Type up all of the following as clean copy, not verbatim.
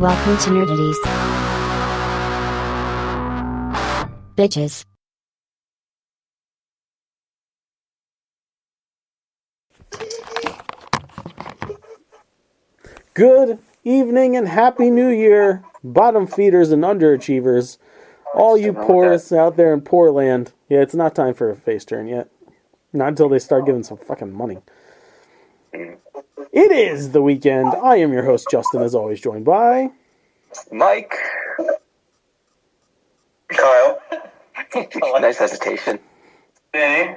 Welcome to Nerdities. Bitches. Good evening and happy new year, bottom feeders and underachievers. All you poorists out there in poor land. Yeah, it's not time for a face turn yet. Not until they start giving some fucking money. It is the weekend. I am your host, Justin, as always, joined by... Mike. Kyle. Nice hesitation. Benny.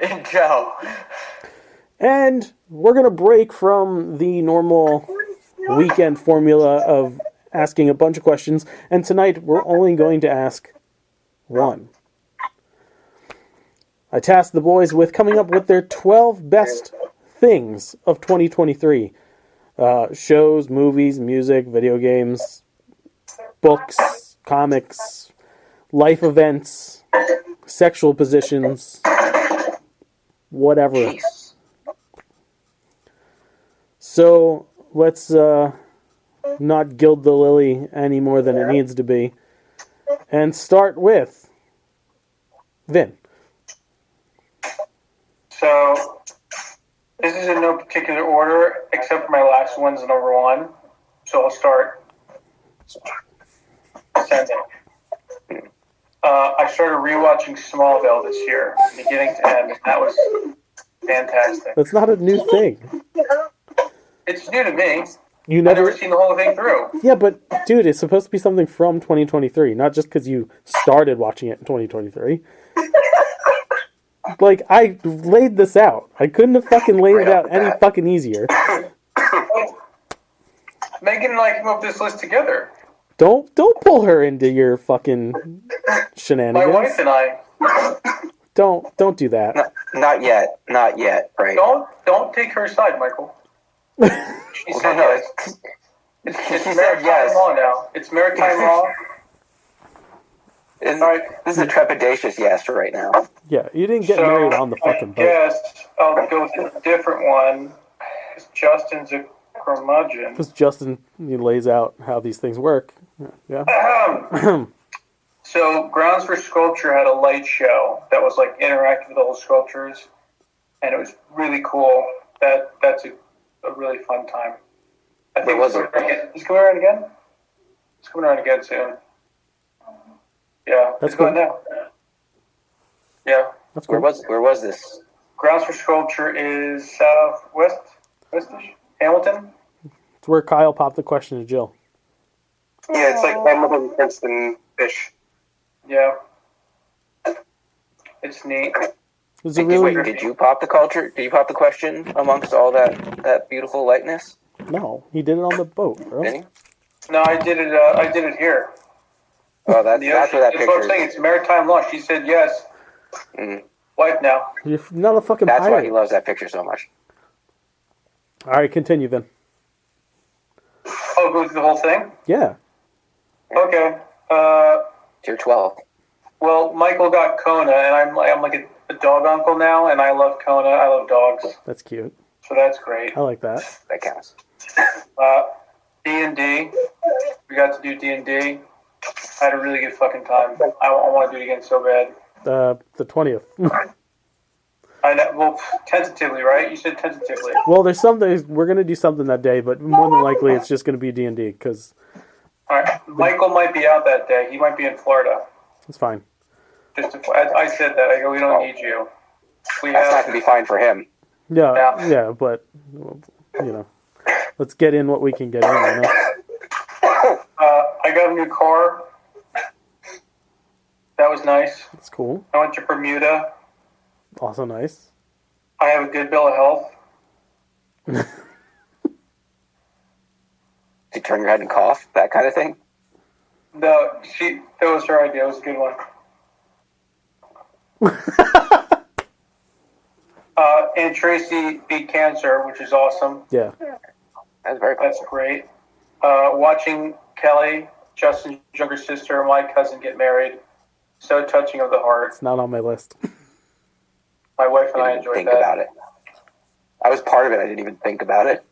And Joe. And we're going to break from the normal weekend formula of asking a bunch of questions. And tonight, we're only going to ask one. I tasked the boys with coming up with their 12 best things of 2023. Shows, movies, music, video games, books, comics, life events, sexual positions, whatever. Jeez. So let's not gild the lily any more than it needs to be, and start with Vin. So, this is in no particular order, except for my last one's number one. So I'll start ascending. I started rewatching Smallville this year, beginning to end. That was fantastic. That's not a new thing. It's new to me. You I've never... never seen the whole thing through. Yeah, but dude, it's supposed to be something from 2023, not just because you started watching it in 2023. Like, I laid this out. I couldn't have fucking laid it out any fucking easier. Megan and I came up with this list together. Don't pull her into your fucking My shenanigans. wife and I. Don't do that. Not yet. Not yet, right? Don't take her side, Michael. She said no, yes. It's said maritime yes. law now. It's maritime law. This All right. is a trepidatious yes right now. Yeah, you didn't get married on the fucking boat. Yes, I'll go with a different one. Justin's a curmudgeon. Because Justin he lays out how these things work. Yeah. So, Grounds for Sculpture had a light show that was like interactive with all the sculptures, and it was really cool. That's a really fun time. I think was it? It's coming around again? It's coming around again soon. Yeah, That's it's going cool. now. Yeah. That's cool. Where was this? Grounds for Sculpture is westish, Hamilton. It's where Kyle popped the question to Jill. Yeah, it's like Hamilton, Princeton-ish. Yeah. It's neat. It's a really... Wait, did you pop the culture? Did you pop the question amongst all that beautiful lightness? No, he did it on the boat, bro. Did he? No, I did it here. Oh, that's where that That's picture what I'm is. saying. It's maritime law. She said yes. Wife now. You're not a fucking That's why pirate. he loves that picture so much. All right, continue then. Oh, go through the whole thing? Yeah. Okay. Tier 12. Well, Michael got Kona, and I'm like a dog uncle now, and I love Kona. I love dogs, That's cute. so that's great. I like that. That counts. D&D. We got to do D&D. I had a really good fucking time. I want to do it again so bad. The 20th. I know. Well, tentatively, right? You said tentatively. Well, there's something... We're going to do something that day, but more than likely it's just going to be D&D, because All right. Michael might be out that day. He might be in Florida. it's fine. I said that. I go, we don't need you. We That's not have... going to be fine for him. Yeah, but, you know, let's get in what we can get in, you know? I got a new car. That was nice. It's cool. I went to Bermuda. Also nice. I have a good bill of health. Did you turn your head and cough? That kind of thing? No, that was her idea. It was a good one. And Tracy beat cancer, which is awesome. Yeah. That's very cool. That's great. Watching Kelly, Justin's younger sister, and my cousin get married. So touching of the heart. It's not on my list. My wife and I Didn't enjoyed think that. about it. I was part of it. I didn't even think about it.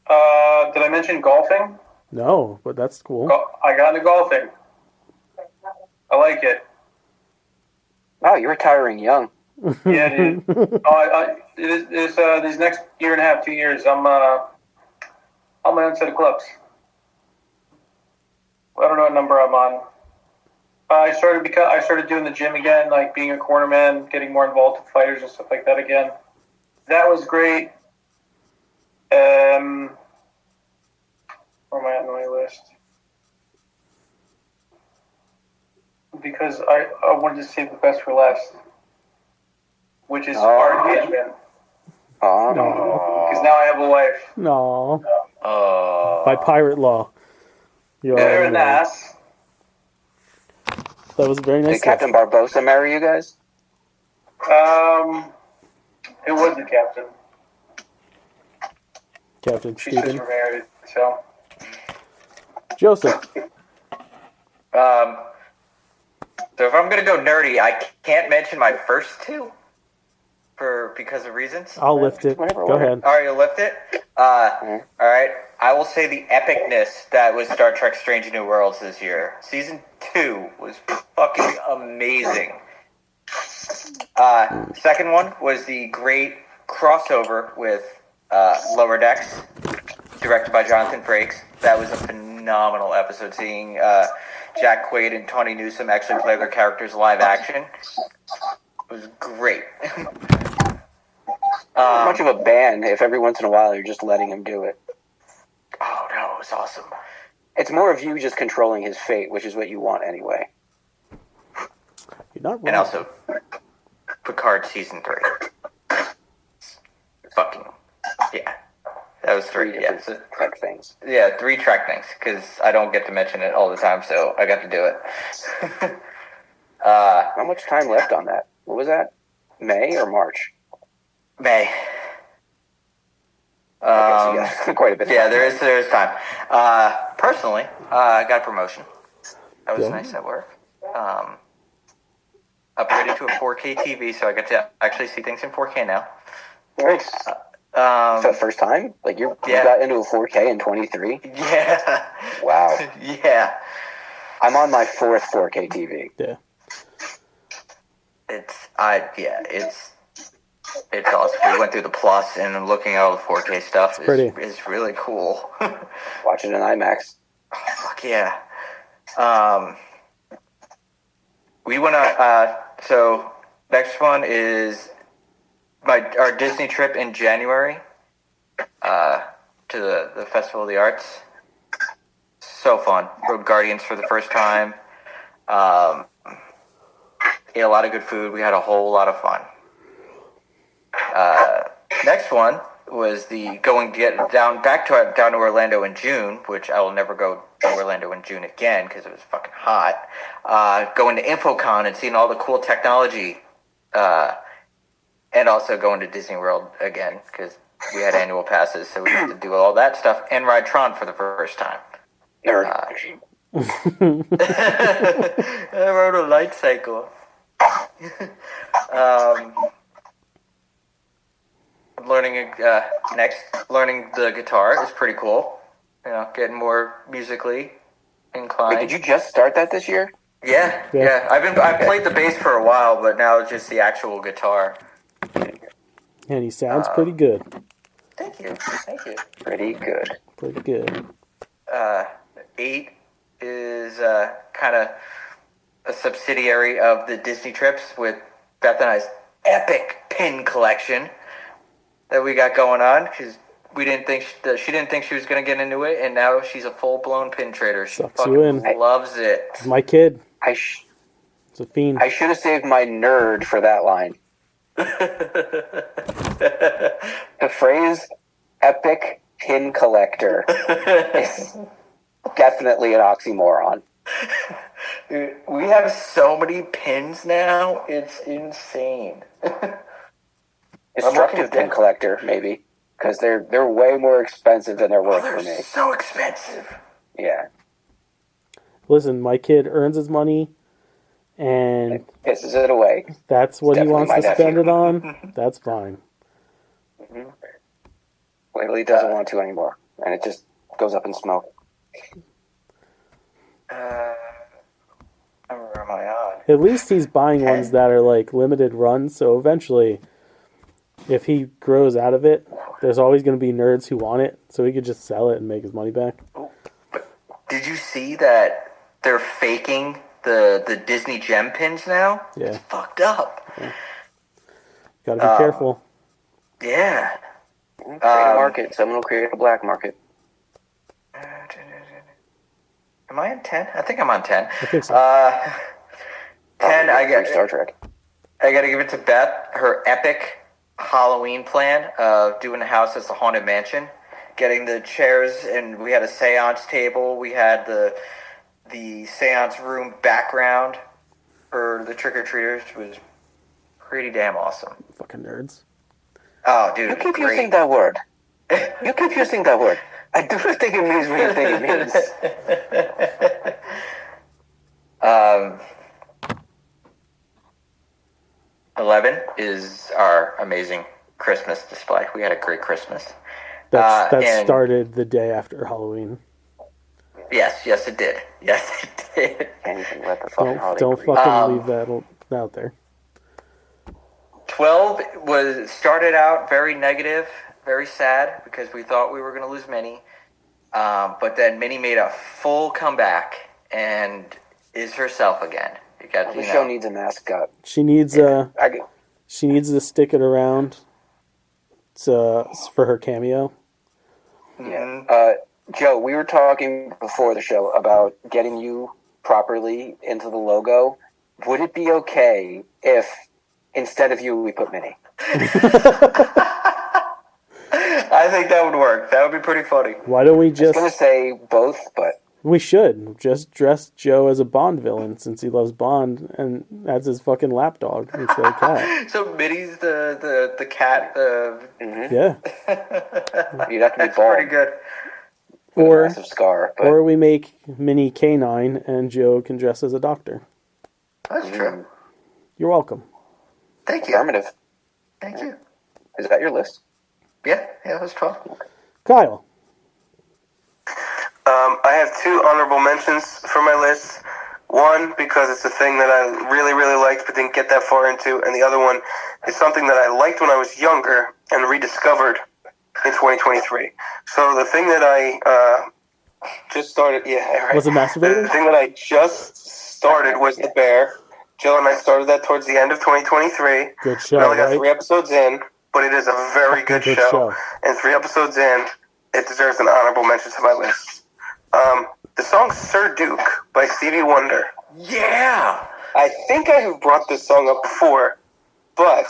Did I mention golfing? No, but that's cool. I got into golfing. I like it. Wow, you're retiring young. Yeah, dude. These next year and a half, 2 years, I'm on my own set of clubs. I don't know what number I'm on. I started doing the gym again, like being a cornerman, getting more involved with fighters and stuff like that again. That was great. Where am I on my list? Because I wanted to save the best for last, which is our engagement. Oh. Because now I have a wife. No. Oh. By pirate law. You Very already know. nice. That was very nice. Did Captain Barbosa marry you guys? It was the captain. Captain She's just Stephen. remarried, so. Joseph. So if I'm gonna go nerdy, I can't mention my first two because of reasons. I'll lift it. Whatever, Go ahead. All right, you'll lift it. All right, I will say the epicness that was Star Trek: Strange New Worlds this year. Season 2 was fucking amazing. Second one was the great crossover with Lower Decks, directed by Jonathan Frakes. That was a phenomenal episode. Seeing Jack Quaid and Tawny Newsome actually play their characters live action was great. Much of a ban if every once in a while you're just letting him do it. Oh no, it was awesome. It's more of you just controlling his fate, which is what you want anyway. You're not wrong. And also, Picard season 3. Fucking yeah, that was 3. Three Yeah, different Trek things. yeah, 3 Trek things because I don't get to mention it all the time, so I got to do it. How much time left on that? What was that? May or March? May. Okay, so yeah, quite a bit. Yeah, there is time. Personally, I got a promotion. That was Yeah. nice at work. Upgraded to a 4K TV, so I get to actually see things in 4K now. Nice. For the first time? Like you got into a 4K in 23? Yeah. Wow. Yeah. I'm on my 4th 4K TV. Yeah. It's awesome. We went through the plus and looking at all the 4K stuff is really cool. Watch it in IMAX. Fuck yeah. We went on, so next one is our Disney trip in January to the Festival of the Arts. So fun. Rode Guardians for the first time. Ate a lot of good food. We had a whole lot of fun. Next one was the going to get down to Orlando in June, which I will never go to Orlando in June again because it was fucking hot. Going to InfoCon and seeing all the cool technology, and also going to Disney World again because we had annual passes, so we had to do all that stuff and ride Tron for the first time. Nerd. I rode a light cycle. Learning the guitar is pretty cool. You know, getting more musically inclined. Wait, did you just start that this year? Yeah. I've played the bass for a while, but now it's just the actual guitar. And he sounds pretty good. Thank you. Pretty good. Pretty good. 8 is kind of a subsidiary of the Disney trips with Beth and I's epic pin collection that we got going on because we didn't think she didn't think she was going to get into it, and now she's a full-blown pin trader. She Sucks you in. loves it. It's my kid. It's a fiend. I should have saved my nerd for that line. The phrase epic pin collector is definitely an oxymoron. Dude, we have so many pins now, it's insane. Destructive pin collector, maybe. Because they're way more expensive than they're worth for me. They're so expensive. Yeah. Listen, my kid earns his money, and Pisses it away. that's what he Definitely wants my to spend nephew. it on. That's fine. Well, he doesn't want to anymore. And it just goes up in smoke. Where am I on? At least he's buying ones that are like limited runs, so eventually, if he grows out of it, there's always going to be nerds who want it, so he could just sell it and make his money back. Did you see that they're faking the Disney gem pins now? Yeah. It's fucked up. Gotta be careful. Yeah. Create a market. Someone will create a black market. Am I on 10? I think I'm on 10. I think so. 10, I got Star Trek. I got to give it to Beth, her epic Halloween plan of doing the house as a haunted mansion, getting the chairs, and we had a seance table. We had the seance room background for the trick-or-treaters. It was pretty damn awesome. Fucking nerds. Oh, dude, You keep great. using that word. You keep using that word. I do not think it means what you think it means. 11 is our amazing Christmas display. We had a great Christmas. That and- started the day after Halloween. Yes, it did. Yes, it did. Can't even let the fucking holiday Don't breathe. fucking leave that out there. 12 started out very negative, very sad, because we thought we were going to lose Minnie. But then Minnie made a full comeback and is herself again. Because, The show needs a mascot. She needs she needs to stick it around for her cameo. Joe, we were talking before the show about getting you properly into the logo. Would it be okay if instead of you we put Minnie? I think that would work. That would be pretty funny. Why don't we I was just... going to say both, but We should just dress Joe as a Bond villain since he loves Bond, and that's his fucking lapdog instead of cat. So Minnie's the cat. Yeah. you'd have to be That's bald pretty good. with a Or massive scar. But or we make Minnie K9 and Joe can dress as a doctor. That's true. You're welcome. Thank you. affirmative. Thank you. Is that your list? Yeah, that was 12. Kyle. I have two honorable mentions for my list. One, because it's a thing that I really, really liked but didn't get that far into, and the other one is something that I liked when I was younger and rediscovered in 2023. So the thing that I just started, yeah, right. Was it masturbating? The thing that I just started was The Bear. Jill and I started that towards the end of 2023. Good show, We only got right? 3 episodes in, but it is a very good show. And 3 episodes in, it deserves an honorable mention to my list. The song Sir Duke by Stevie Wonder. Yeah! I think I have brought this song up before, but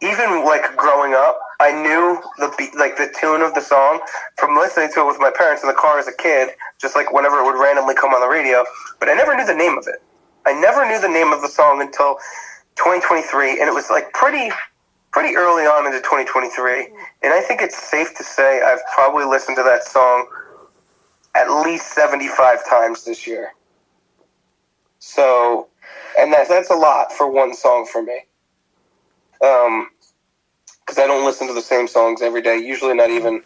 even like growing up, I knew the beat, like the tune of the song from listening to it with my parents in the car as a kid, just like whenever it would randomly come on the radio, but I never knew the name of it. I never knew the name of the song until 2023, and it was like pretty early on into 2023, and I think it's safe to say I've probably listened to that song at least 75 times this year. So, and that's a lot for one song for me. Because I don't listen to the same songs every day, usually not even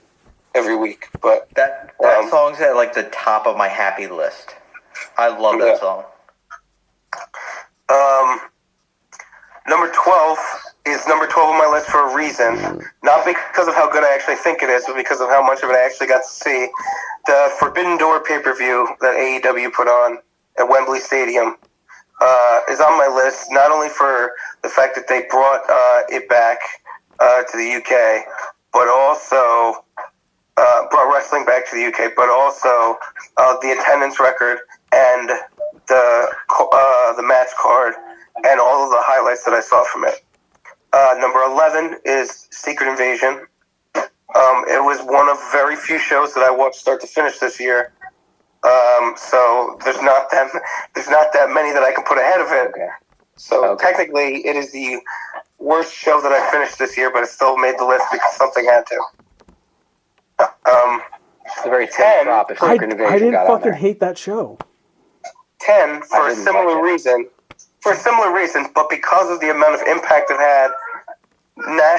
every week. But That song's at like the top of my happy list. I love that song. Number 12 is number 12 on my list for a reason. Not because of how good I actually think it is, but because of how much of it I actually got to see. The Forbidden Door pay-per-view that AEW put on at Wembley Stadium is on my list, not only for the fact that they brought it back to the UK, but also brought wrestling back to the UK, but also the attendance record and the match card and all of the highlights that I saw from it. Number 11 is Secret Invasion. It was one of very few shows that I watched start to finish this year. So there's not that many that I can put ahead of it. Okay. So technically, it is the worst show that I finished this year, but it still made the list because something had to. It's a very 10. thin crop if I Secret Invasion didn't got on fucking there. hate that show. 10 for I a didn't similar watch it. reason. For a similar reason, but because of the amount of impact it had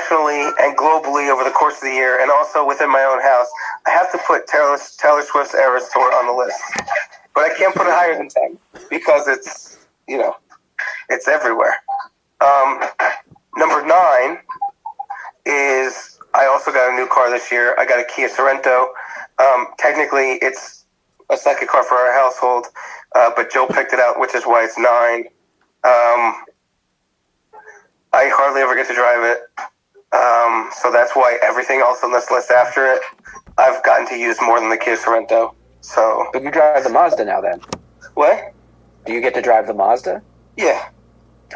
nationally and globally over the course of the year, and also within my own house, I have to put Taylor Swift's Eras Tour on the list. But I can't put it higher than 10 because it's, it's everywhere. Number 9 is I also got a new car this year. I got a Kia Sorento. Technically, it's a second car for our household, but Joe picked it out, which is why it's 9. I hardly ever get to drive it, so that's why everything else on this list after it, I've gotten to use more than the Kia Sorento. So, But you drive the Mazda now, then. what? Do you get to drive the Mazda? Yeah.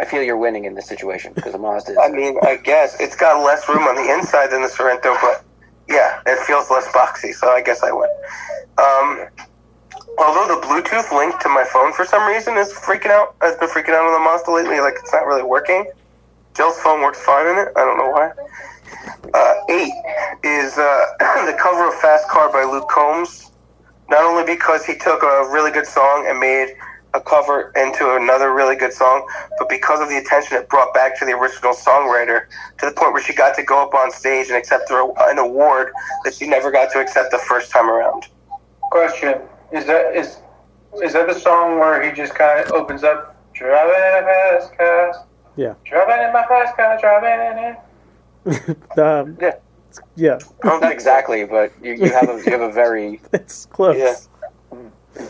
I feel you're winning in this situation because the Mazda is... I mean, I guess it's got less room on the inside than the Sorrento, but yeah, it feels less boxy, so I guess I win. Although the Bluetooth link to my phone for some reason has been freaking out on the Mazda lately, like it's not really working. Jill's phone works fine in it, I don't know why. 8 is the cover of Fast Car by Luke Combs. Not only because he took a really good song and made a cover into another really good song, but because of the attention it brought back to the original songwriter, to the point where she got to go up on stage and accept an award that she never got to accept the first time around. Question: Is that the song where he just kind of opens up, driving in a fast car, Yeah. driving in my fast car, driving in it? Yeah. Yeah. Not exactly, but you have a very... It's close. Yeah.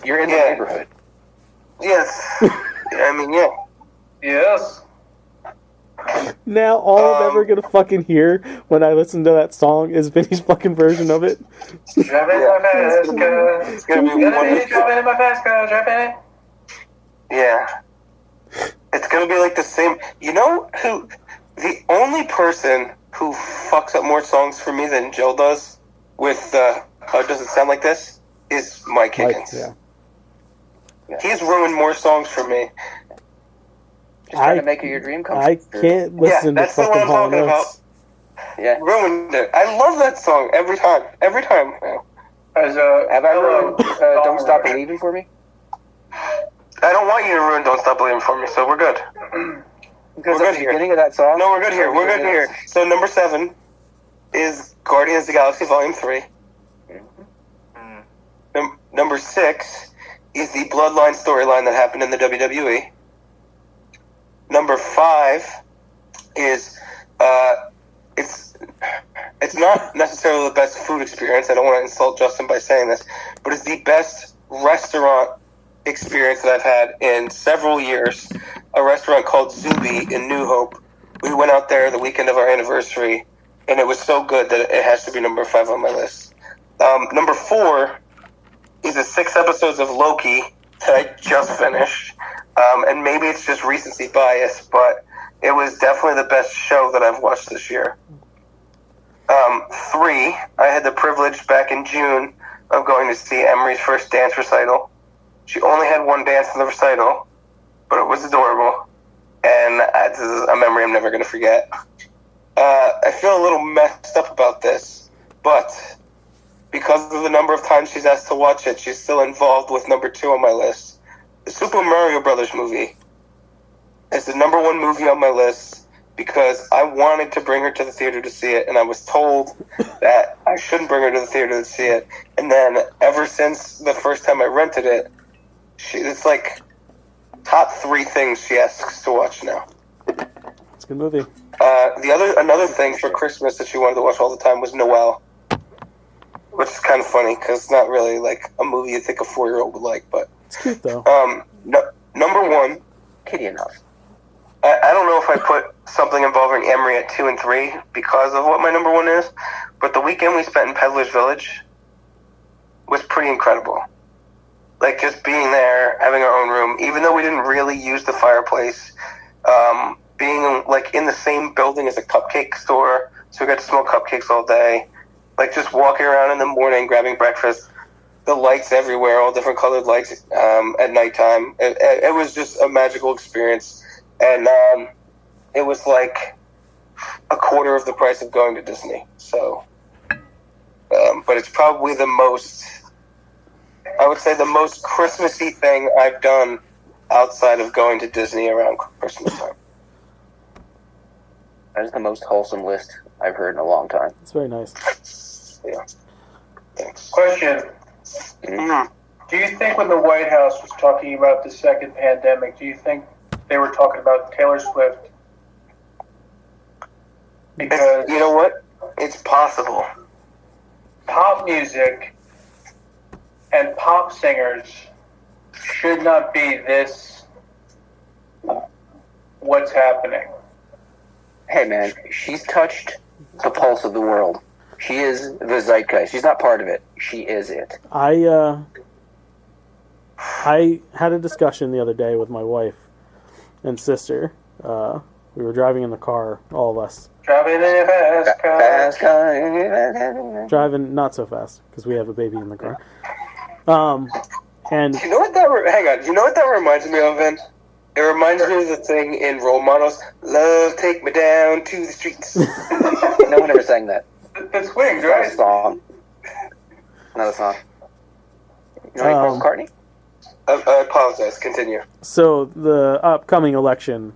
You're in the Yeah. neighborhood. Yes. I mean, yeah. Yes. Now all I'm ever gonna fucking hear when I listen to that song is Vinny's fucking version of it. Driving in my fast car. It's gonna be Driving in my fast car, driving in. Yeah. It's gonna be like the same. You know who? The only person who fucks up more songs for me than Jill does with Does It Sound Like This is Mike Higgins. yeah. He's ruined more songs for me. Just trying to make your dream come I true. can't listen to that's the fucking one I'm Hall talking Notes. Yeah. Ruined it. I love that song every time. Every time. As Have I ruined Don't Stop Believing for me? I don't want you to ruin Don't Stop Believing for me, so we're good. Because We're at good the here. beginning of that song... No, we're good here. We're good here. So number 7 is Guardians of the Galaxy Volume 3. Number 6 is the Bloodline storyline that happened in the WWE. Number 5 is it's not necessarily the best food experience. I don't want to insult Justin by saying this, but it's the best restaurant experience that I've had in several years. A restaurant called Zuby in New Hope. We went out there the weekend of our anniversary, and it was so good that it has to be number 5 on my list. Number 4 is the 6 episodes of Loki that I just finished. And maybe it's just recency bias, but it was definitely the best show that I've watched this year. 3, I had the privilege back in June of going to see Emery's first dance recital. She only had one dance in the recital, but it was adorable. And this is a memory I'm never going to forget. I feel a little messed up about this, but because of the number of times she's asked to watch it, she's still involved with number 2 on my list. The Super Mario Brothers movie is the number 1 movie on my list because I wanted to bring her to the theater to see it, and I was told that I shouldn't bring her to the theater to see it. And then ever since the first time I rented it, it's like top 3 things she asks to watch now. It's a good movie. Another thing for Christmas that she wanted to watch all the time was Noelle, which is kind of funny because it's not really like a movie you think a 4-year-old would like, but It's cute though. number 1, Kitty enough. I don't know if I put something involving Emery at 2 and 3 because of what my number 1 is, but the weekend we spent in Peddler's Village was pretty incredible. Like, just being there, having our own room, even though we didn't really use the fireplace, being, like, in the same building as a cupcake store, so we got to smoke cupcakes all day. Like, just walking around in the morning, grabbing breakfast, the lights everywhere, all different colored lights at nighttime. It was just a magical experience. And it was like a quarter of the price of going to Disney. So, but it's probably the most, I would say the most Christmassy thing I've done outside of going to Disney around Christmas time. That is the most wholesome list I've heard in a long time. It's very nice. Yeah. Thanks. Question. Mhm. Do you think when the White House was talking about the second pandemic, do you think they were talking about Taylor Swift? Because You know what? It's possible. pop music and pop singers should not be this what's happening. Hey man, she's touched the pulse of the world. She is the zeitgeist. She's not part of it. She is it. I had a discussion the other day with my wife and sister. We were driving in the car, all of us. Driving in a fast car. Fast car. Driving not so fast because we have a baby in the car. And You know what that? Hang on. You know what that reminds me of, Vin? It reminds me of the thing in Role Models. Love, take me down to the streets. No one ever sang that. It's Wings, Not a right? song. Not a song. You know any Paul McCartney? I apologize. Continue. so the upcoming election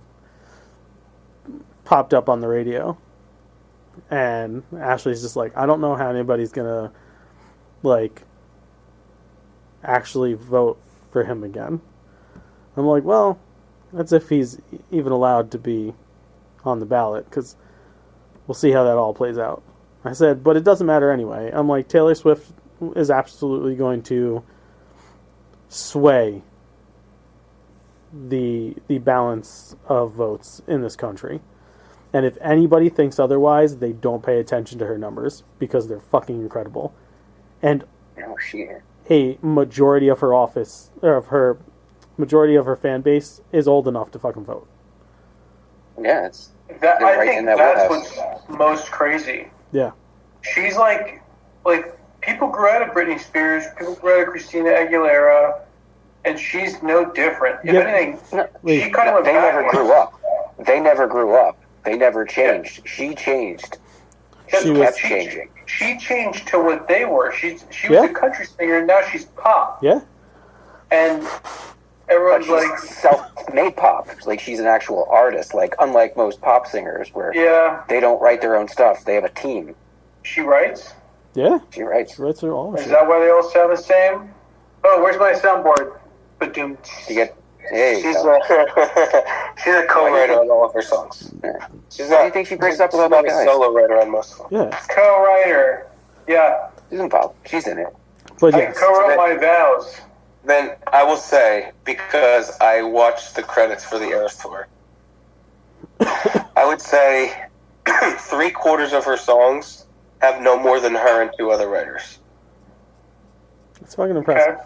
popped up on the radio, and Ashley's just like, I don't know how anybody's gonna like actually vote for him again. I'm like, well, that's if he's even allowed to be on the ballot, because we'll see how that all plays out. I said, but it doesn't matter anyway. I'm like, Taylor Swift is absolutely going to sway the balance of votes in this country. And if anybody thinks otherwise, they don't pay attention to her numbers, because they're fucking incredible. And No, she. a majority of her office, or of her majority of her fan base, is old enough to fucking vote. Yeah, it's. That, They're I right think in that that's wheelhouse. what's most crazy. Yeah. She's like people grew out of Britney Spears, people grew out of Christina Aguilera, and she's no different. If Yeah. anything, Wait. she kind of went They never backwards. grew up. They never grew up. They never changed. She changed. She was- Kept changing. She changed to what they were. She was Yeah. a country singer, and now she's pop. Yeah. And But everyone's she's like, self-made pop. Like, she's an actual artist. Like, unlike most pop singers, where yeah, they don't write their own stuff. They have a team. she writes. Yeah. She writes. She writes her all her Is shit. that why they all sound the same? Oh, where's my soundboard? Ba-doom. You get. Hey. She's she's a co-writer on all of her songs. She's Why do not. you think she breaks up with she's all not the a guys? solo writer on most of them. Yeah. Co-writer. Yeah, She's involved. She's in it. But I yes. co-wrote my vows. Then I will say, because I watched the credits for the Eras tour, I would say 3/4 of her songs have no more than her and 2 other writers. It's fucking impressive.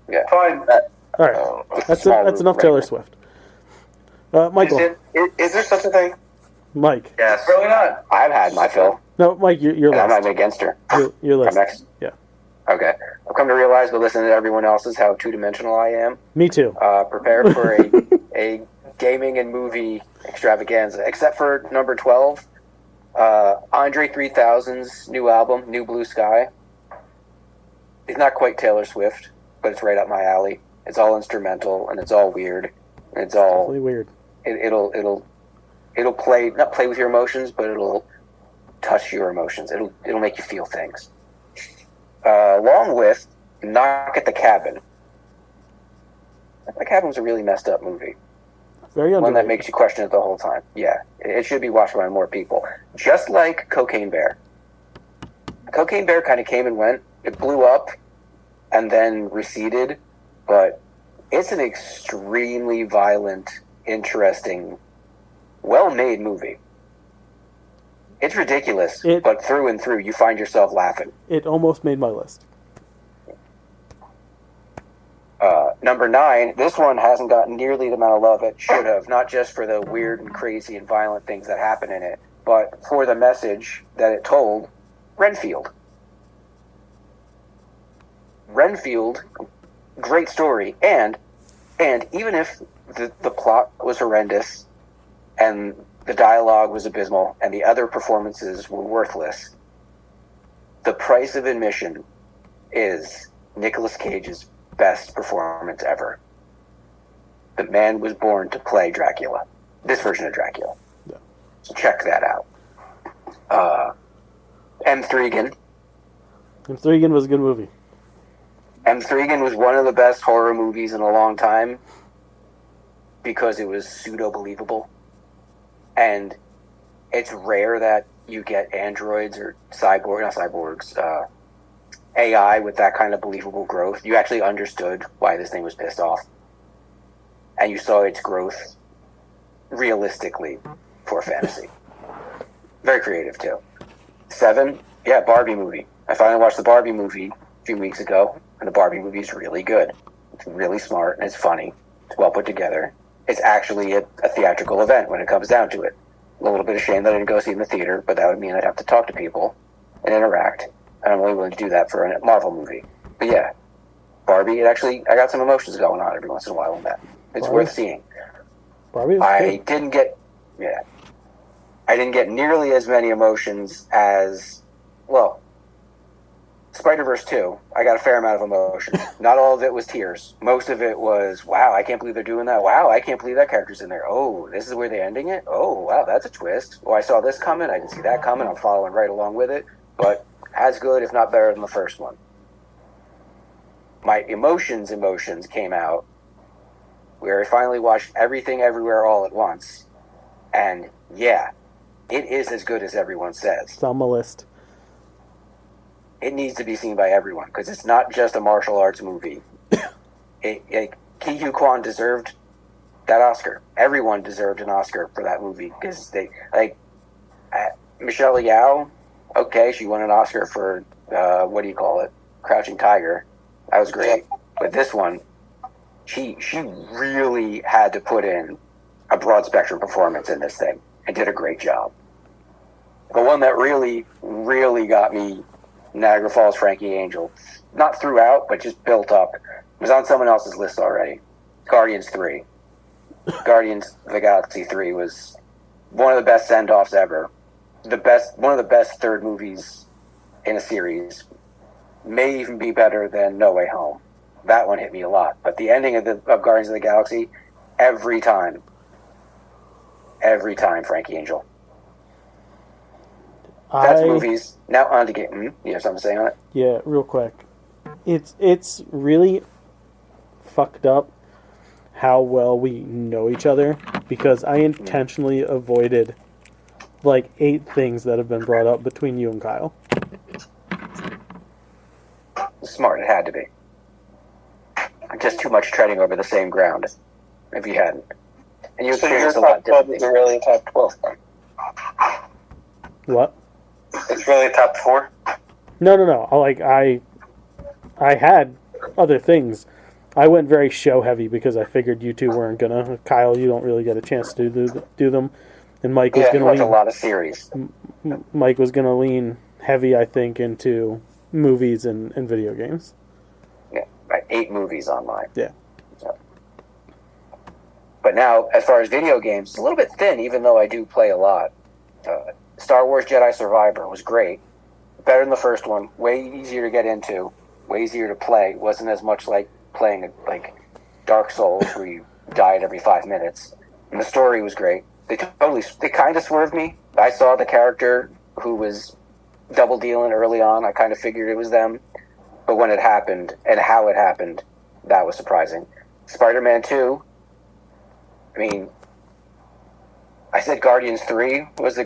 Okay. Fine. All right. Oh, That's Small that's enough group, Taylor right? Swift. Michael. Is it is there such a thing? Mike. Yes. really not? I've had my fill, No, Mike, you're and I'm last. not against her. You're I'm last. next. Yeah. Okay. I've come to realize, by listening to everyone else's, how two-dimensional I am. Me too. Prepare for a gaming and movie extravaganza, except for number 12, Andre 3000's new album, New Blue Sky. It's not quite Taylor Swift, but it's right up my alley. It's all instrumental, and it's all weird. And it's all Really weird. it'll play, not play with your emotions, but it'll touch your emotions. It'll make you feel things. Along with Knock at the Cabin. Knock at the Cabin was a really messed up movie. Very One that underrated. makes you question it the whole time. Yeah, it should be watched by more people. Just like Cocaine Bear. Cocaine Bear kind of came and went. It blew up and then receded, but it's an extremely violent, interesting, well-made movie. It's ridiculous, but through and through, you find yourself laughing. It almost made my list. Number 9, this one hasn't gotten nearly the amount of love it should have, not just for the weird and crazy and violent things that happen in it, but for the message that it told. Renfield. Renfield, great story, and even if the plot was horrendous and the dialogue was abysmal and the other performances were worthless, the price of admission is Nicolas Cage's best performance ever. The man was born to play Dracula. This version of Dracula. So check that out. M. Threegan. And Threegan was a good movie. M. Threegan was one of the best horror movies in a long time because it was pseudo-believable. And it's rare that you get androids or AI with that kind of believable growth. You actually understood why this thing was pissed off. And you saw its growth realistically for fantasy. Very creative, too. 7, yeah, Barbie movie. I finally watched the Barbie movie a few weeks ago, and the Barbie movie is really good. It's really smart, and it's funny. It's well put together. It's actually a theatrical event when it comes down to it. A little bit of shame that I didn't go see it in the theater, but that would mean I'd have to talk to people and interact. And I'm only willing to do that for a Marvel movie. But yeah, Barbie, I got some emotions going on every once in a while on that. It's Barbie? worth seeing. Barbie was I good. didn't get nearly as many emotions as, well, Spider-Verse 2, I got a fair amount of emotion. Not all of it was tears. Most of it was, wow, I can't believe they're doing that. Wow, I can't believe that character's in there. Oh, this is where they're ending it? Oh, wow, that's a twist. Oh, I saw this coming. I didn't see that coming. I'm following right along with it. But as good, if not better than the first one. My emotions came out where I finally watched Everything Everywhere All at Once. And yeah, it is as good as everyone says. It's on my list. It needs to be seen by everyone because it's not just a martial arts movie. Ki Hu Kwan deserved that Oscar. Everyone deserved an Oscar for that movie because Michelle Yeoh. Okay, she won an Oscar for what do you call it? Crouching Tiger. That was great. But this one, she really had to put in a broad spectrum performance in this thing and did a great job. The one that really, really got me, Niagara Falls Frankie Angel, not throughout, but just built up. It was on someone else's list already. Guardians 3. Guardians of the Galaxy 3 was one of the best send-offs ever. One of the best third movies in a series. May even be better than No Way Home. That one hit me a lot. But the ending of Guardians of the Galaxy, every time, Frankie Angel. That's movies. Now on to game. You have something to say on it? Yeah, real quick. It's really fucked up how well we know each other because I intentionally avoided like 8 things that have been brought up between you and Kyle. Smart, it had to be. Just too much treading over the same ground. If you hadn't. And you experienced a lot differently. It's really top 12. What? It's really top 4. No. I had other things. I went very show heavy because I figured you two weren't gonna. Kyle, you don't really get a chance to do them, and Mike was Yeah, you gonna watch a lean. lot of series. Mike was gonna lean heavy, I think, into movies and video games. Yeah, 8 movies on mine. Yeah. So. But now, as far as video games, it's a little bit thin, even though I do play a lot. Star Wars Jedi Survivor was great. Better than the first one. Way easier to get into. Way easier to play. Wasn't as much like playing like Dark Souls where you died every 5 minutes. And the story was great. They kind of swerved me. I saw the character who was double dealing early on. I kind of figured it was them. But when it happened and how it happened, that was surprising. Spider-Man 2, I mean, I said Guardians 3 was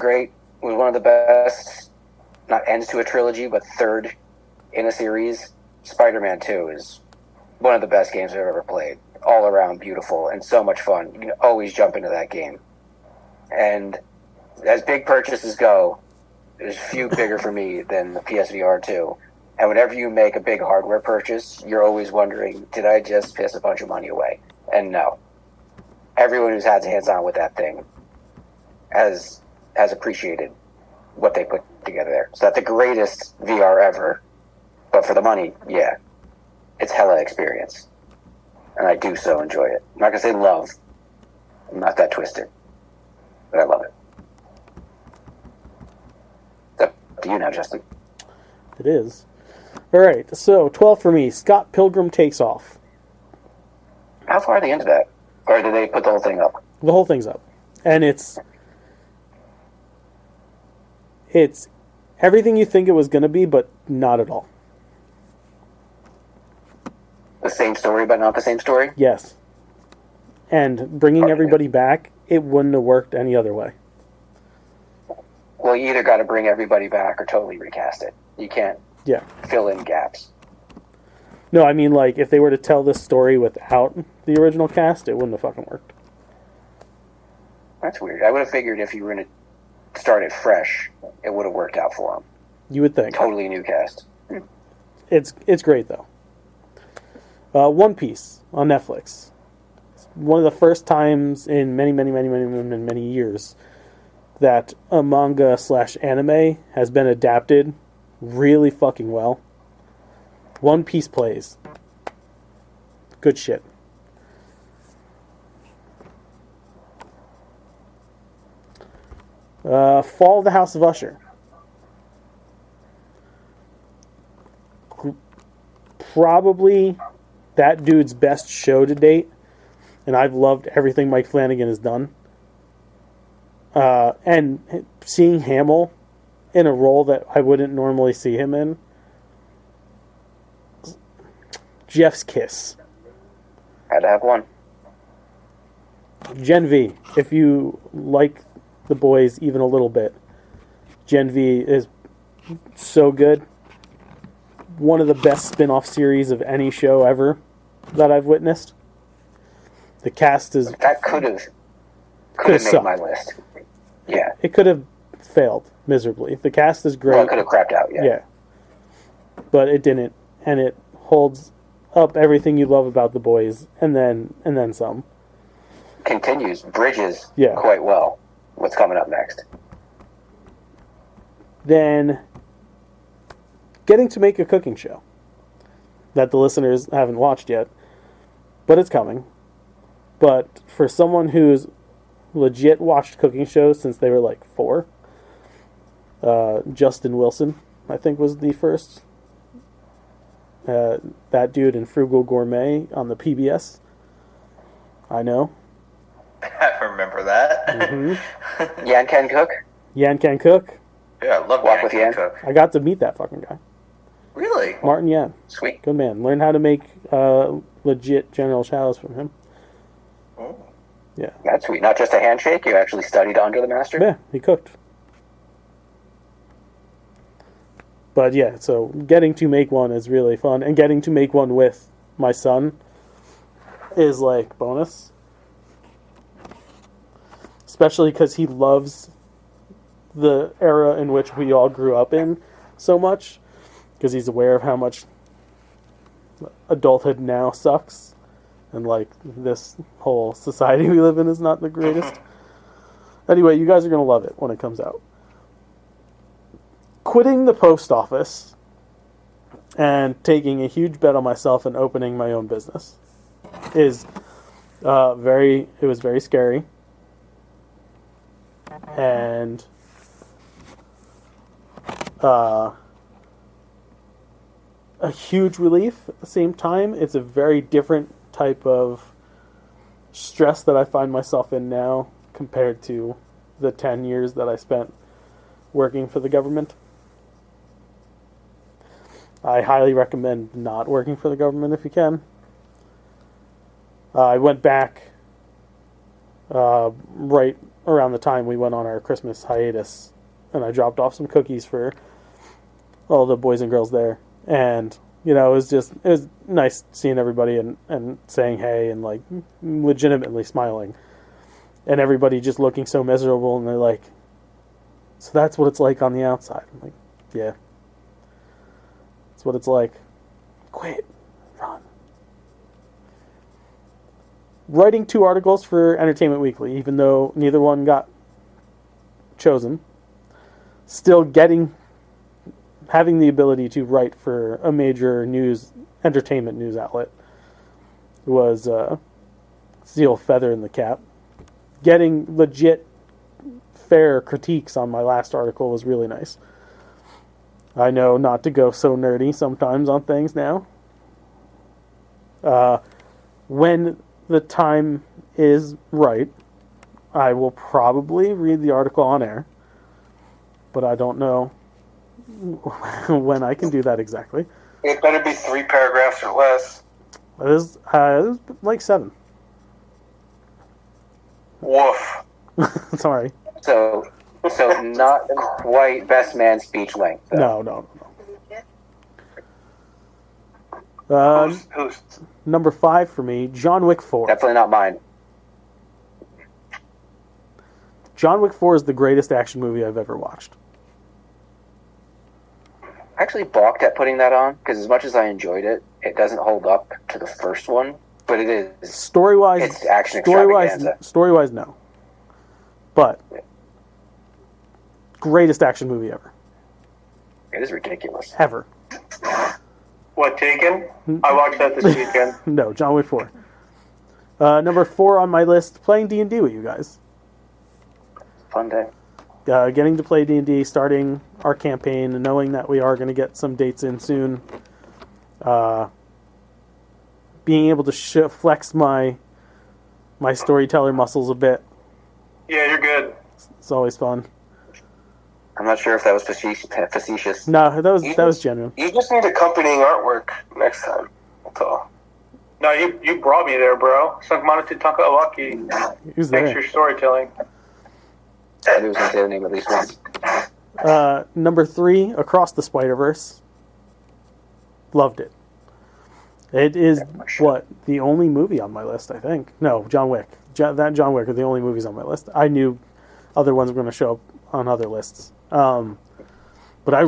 one of the best, not ends to a trilogy, but third in a series. Spider-Man 2 is one of the best games I've ever played. All around beautiful and so much fun. You can always jump into that game. And as big purchases go, there's few bigger for me than the PSVR 2. And whenever you make a big hardware purchase, you're always wondering, did I just piss a bunch of money away? And no. Everyone who's had hands-on with that thing has appreciated what they put together there. So that's the greatest VR ever. But for the money, yeah, it's hella experience. And I do so enjoy it. I'm not going to say love. I'm not that twisted. But I love it. It's up to you now, Justin. It is. Alright, so 12 for me. Scott Pilgrim Takes Off. How far are they into that? Or did they put the whole thing up? The whole thing's up. And it's It's everything you think it was going to be, but not at all. The same story, but not the same story. Yes. And bringing everybody back, it wouldn't have worked any other way. Well, you either got to bring everybody back or totally recast it. You can't Yeah. fill in gaps. No, I mean, like, if they were to tell this story without the original cast, it wouldn't have fucking worked. That's weird. I would have figured if you were going to start it fresh, it would have worked out for them. You would think. Totally new cast. It's great, though. One Piece on Netflix. It's one of the first times in many years that a manga / anime has been adapted really fucking well. One Piece plays. Good shit. Fall of the House of Usher. Probably that dude's best show to date, and I've loved everything Mike Flanagan has done. And seeing Hamill in a role that I wouldn't normally see him in. Jeff's kiss. Had to have one. Gen V, if you like the boys even a little bit, Gen V is so good. One of the best spin-off series of any show ever that I've witnessed. The cast is... That could have made sucked. my list. Yeah. It could have failed miserably. The cast is great. Well, it could have crapped out, yeah. Yeah. But it didn't. And it holds up everything you love about the boys, and then some. Continues, bridges Yeah. quite well. What's coming up next? Then getting to make a cooking show that the listeners haven't watched yet, but it's coming. But for someone who's legit watched cooking shows since they were like 4, Justin Wilson, I think, was the first. That dude in Frugal Gourmet on the PBS. I know. I remember that. Mm-hmm. Yan Can Cook? Yan Can Cook. Yeah, I love Walk with Yan. Cook. I got to meet that fucking guy. Really? Martin Yan. Sweet. Good man. Learn how to make legit General Chow's from him. Oh. Yeah. That's sweet. Not just a handshake, you actually studied under the master? Yeah, he cooked. But yeah, so getting to make one is really fun. And getting to make one with my son is like bonus. Especially because he loves the era in which we all grew up in so much. Because he's aware of how much adulthood now sucks. And like this whole society we live in is not the greatest. Anyway, you guys are going to love it when it comes out. Quitting the post office and taking a huge bet on myself and opening my own business is it was very scary. And a huge relief at the same time. It's a very different type of stress that I find myself in now compared to the 10 years that I spent working for the government. I highly recommend not working for the government if you can. I went back right around the time we went on our Christmas hiatus, and I dropped off some cookies for all the boys and girls there. And, you know, it was nice seeing everybody and saying hey and, like, legitimately smiling. And everybody just looking so miserable, and they're like, so that's what it's like on the outside. I'm like, yeah. That's what it's like. Quit. Run. Writing 2 articles for Entertainment Weekly, even though neither one got chosen. Still having the ability to write for a major entertainment news outlet was steel feather in the cap. Getting legit fair critiques on my last article was really nice. I know not to go so nerdy sometimes on things now. When the time is right, I will probably read the article on air. but I don't know when I can do that exactly. It better be 3 paragraphs or less. It was like 7. Woof. Sorry. So not quite best man speech length. though. No. Who's? Number 5 for me, John Wick 4. Definitely not mine. John Wick 4 is the greatest action movie I've ever watched. I actually balked at putting that on because as much as I enjoyed it, it doesn't hold up to the first one. But it is. Story-wise, It's action extravaganza. story-wise, no. But greatest action movie ever. It is ridiculous. Ever. What, Taken? I watched that this weekend. No, John Wick 4. Number 4 on my list, playing D&D with you guys. Fun day. Getting to play D&D, starting our campaign, and knowing that we are going to get some dates in soon. Being able to flex my storyteller muscles a bit. Yeah, you're good. It's always fun. I'm not sure if that was facetious. No, that was genuine. You just need accompanying artwork next time. That's all. No, you brought me there, bro. Sakmanatu Tanka Awaki. Who's Thanks there? for storytelling. I knew it was going to say the name at least once. Number 3, Across the Spider-Verse. Loved it. It is, the only movie on my list, I think. No, John Wick. That John Wick are the only movies on my list. I knew other ones were going to show up on other lists. But I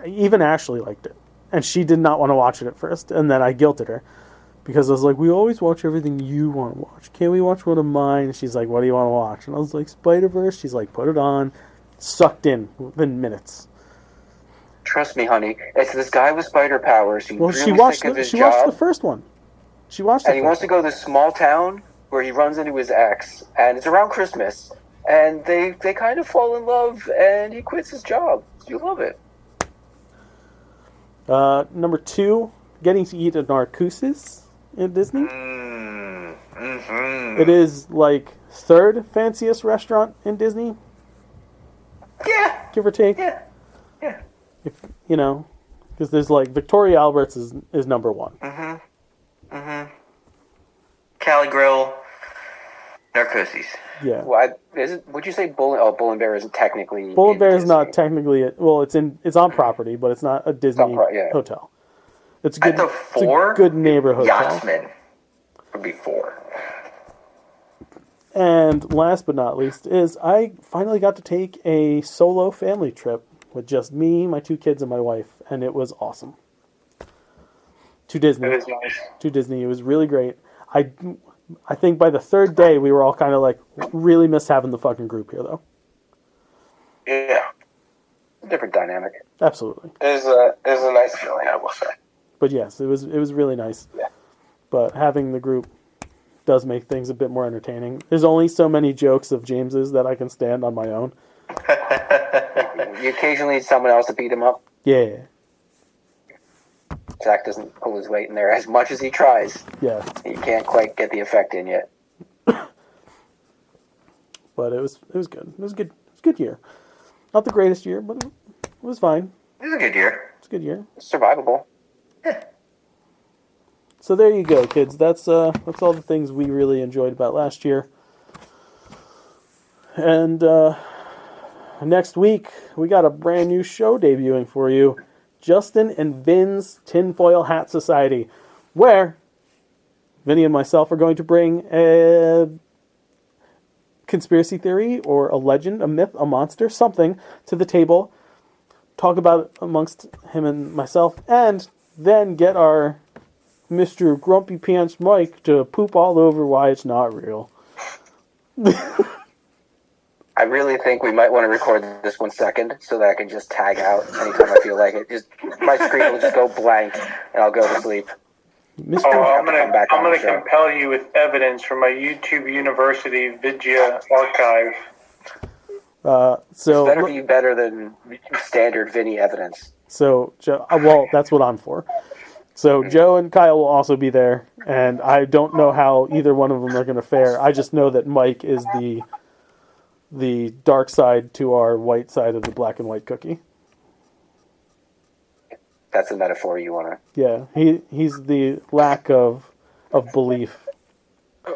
even Ashley liked it. And she did not want to watch it at first. And then I guilted her. Because I was like, we always watch everything you want to watch. Can't we watch one of mine? And she's like, what do you want to watch? And I was like, Spider-Verse. She's like, put it on. Sucked in within minutes. Trust me, honey. It's this guy with spider powers. Well, she watched the first one. She watched it. And he wants to go to this small town where he runs into his ex. And it's around Christmas. And they kind of fall in love. And he quits his job. You love it. Number 2, getting to eat at Narcoosseous in Disney. Mm-hmm. It is like 3rd fanciest restaurant in Disney, Yeah. give or take. Yeah. If because there's like Victoria Albert's is number 1. Cali Grill, Narcosis. Yeah, Well, would you say Bull and Bear isn't technically... Bull and in Bear is not Disney? technically it's on property, but it's not a Disney yeah. hotel. It's a good, At the it's a 4, good neighborhood hotel. Yachtsman would be 4. And last but not least is I finally got to take a solo family trip with just me, my 2 kids, and my wife, and it was awesome. To Disney. It is nice. To Disney. It was really great. I think by the 3rd day we were all kind of like really miss having the fucking group here though. Yeah. Different dynamic. Absolutely. It is a nice feeling, I will say. But yes, it was really nice. Yeah. But having the group does make things a bit more entertaining. There's only so many jokes of James's that I can stand on my own. You occasionally need someone else to beat him up. Yeah. Zach doesn't pull his weight in there as much as he tries. Yeah. He can't quite get the effect in yet. But it was good. It was good. It was a good year. Not the greatest year, but it was fine. It was a good year. It's a good year. It's survivable. So there you go, kids. That's all the things we really enjoyed about last year. And next week we got a brand new show debuting for you, Justin and Vin's Tinfoil Hat Society, where Vinny and myself are going to bring a conspiracy theory or a legend, a myth, a monster, something to the table, talk about it amongst him and myself, and then get our Mr. Grumpy Pants Mike to poop all over why it's not real. I really think we might want to record this 1 second so that I can just tag out anytime I feel like it. Just my screen will just go blank and I'll go to sleep. Mr. I'm come back on gonna the show. compel you with evidence from my YouTube University Vidya archive. So Better be better than standard Vinny evidence. So, Joe, well, that's what I'm for. So, Joe and Kyle will also be there, and I don't know how either one of them are going to fare. I just know that Mike is the the dark side to our white side of the black and white cookie. That's a metaphor you want to. Yeah, he's the lack of belief You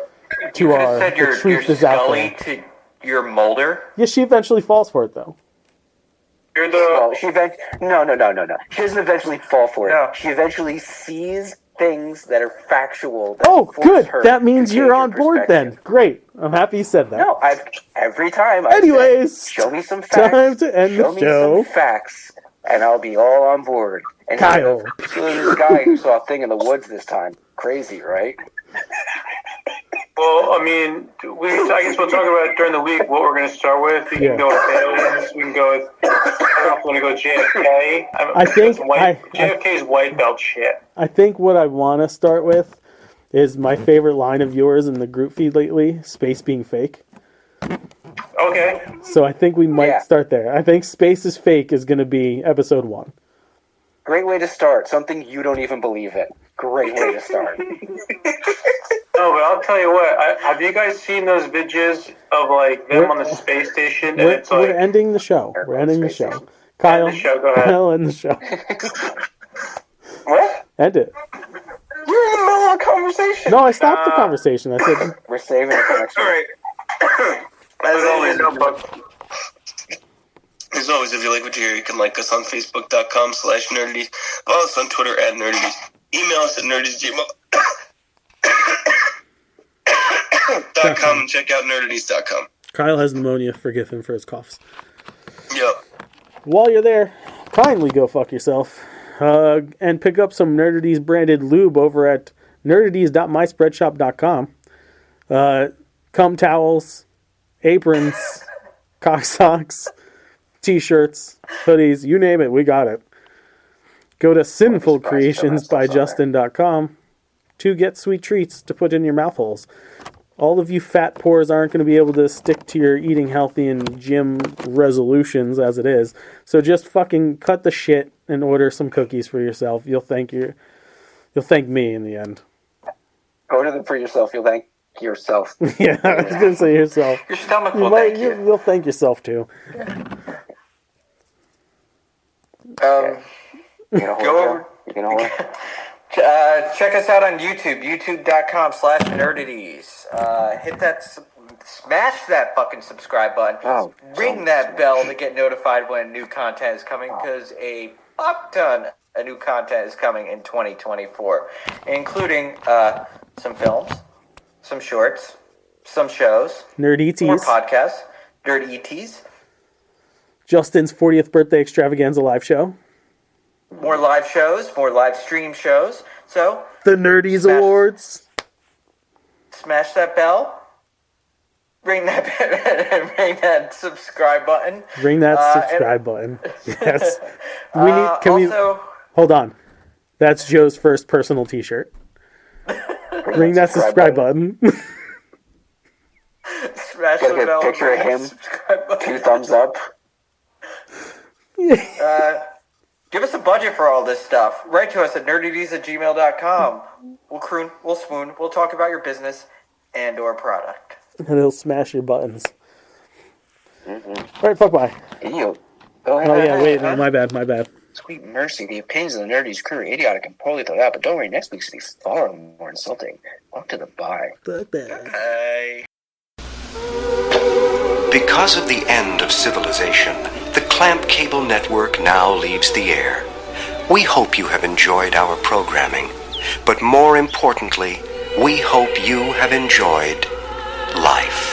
to could have our said the your truth is out Scully there. to your Mulder. Yeah, she eventually falls for it though. You're Well, the no. She doesn't eventually fall for it. No. She eventually sees things that are factual. That Oh, force good. her That means to you're change on her board perspective. then. Great. I'm happy you said that. No, every time. I Anyways, said, show me some facts. time to end the show me show. some facts, and I'll be all on board. And Kyle. so this guy who saw a thing in the woods this time. Crazy, right? well, I mean, I guess we'll talk about it during the week what we're going to start with. We Yeah. can go with aliens. We can go with. I don't want to go JFK. I think JFK's white belt shit. I think what I want to start with is my favorite line of yours in the group feed lately, space being fake. Okay. So I think we might Yeah. start there. I think space is fake is going to be episode 1. Great way to start. Something you don't even believe in. Great way to start. No, but I'll tell you what. Have you guys seen those videos of like them on the space station? And it's We're like ending the show. We're ending the show. Kyle, End the show, go ahead. Kyle, end the show. What? End it. You're in the middle of a conversation. No, I stopped the conversation. I said, We're saving it for next All week. right. As always, notebook. As always, if you like what you hear, you can like us on Facebook.com/nerdities. Follow us on Twitter @nerdities. Email us at nerdities@gmail.com and check out nerdities.com. Kyle has pneumonia. Forgive him for his coughs. Yep. While you're there, kindly go fuck yourself. And pick up some Nerdities branded lube over at nerdities.myspreadshop.com. Cum towels, aprons, cock socks, t-shirts, hoodies, you name it, we got it. Go to sinfulcreationsbyjustin.com to get sweet treats to put in your mouth holes. All of you fat pores aren't going to be able to stick to your eating healthy and gym resolutions as it is. So just fucking cut the shit and order some cookies for yourself. You'll thank me in the end. Order them for yourself. You'll thank yourself. Yeah, I was going to say yourself. Your stomach You will might, thank you. you'll thank yourself too. You gonna hold Go it? over. You gonna hold it? Check us out on YouTube, youtube.com/nerdities. Hit that, smash that fucking subscribe button. Oh, Ring that bell to get notified when new content is coming, because a fuck ton of new content is coming in 2024, including some films, some shorts, some shows, Nerd more ETs. podcasts, Nerd ETs, Justin's 40th birthday extravaganza live show. more live shows, more live stream shows. So The Nerdies Smash. Awards. smash that bell. Ring that ring that subscribe button. Ring that and- subscribe button. Yes. We need. Can we also, hold on? That's Joe's first personal T-shirt. Ring that subscribe button. smash Gotta the get a bell. picture of ring that him. subscribe button. 2 thumbs up. Give us a budget for all this stuff. Write to us at nerdities@gmail.com. We'll croon, we'll swoon, we'll talk about your business and or product. And he'll smash your buttons. All right, fuck bye. You. Go ahead. Oh yeah, wait, no, my bad. Sweet mercy, the opinions of the Nerdies crew are idiotic and poorly thought out, but don't worry, next week's will be far more insulting. Up to the bye. Fuck that. Hey. Because of the end of civilization, the Clamp Cable Network now leaves the air. We hope you have enjoyed our programming, but more importantly, we hope you have enjoyed life.